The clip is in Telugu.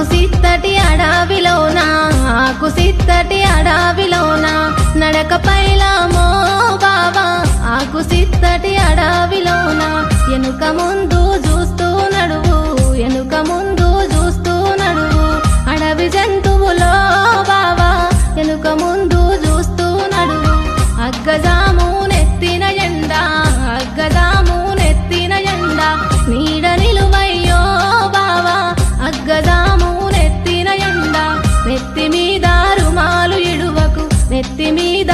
సిత్తటి అడవిలోన ఆకు సిత్తటి అడవిలోన నడక పైలామో బావా ఆకు సిత్తటి అడవిలోన ఎనుక ముందు చూస్తూ నడువు ఎనుక ముందు చూస్తూ నడువు అడవి జంతువులో బావా ఎనుక ముందు చూస్తూ నడువు అగ్గజాము నెత్తిన ఎండ అగ్గజాము నెత్తిన ఎండ నీడ నిలువయ్యో బావా అగ్గజాము నెత్తిన ఎండ నెత్తి మీద రుమాలు ఇడువకు నెత్తి మీద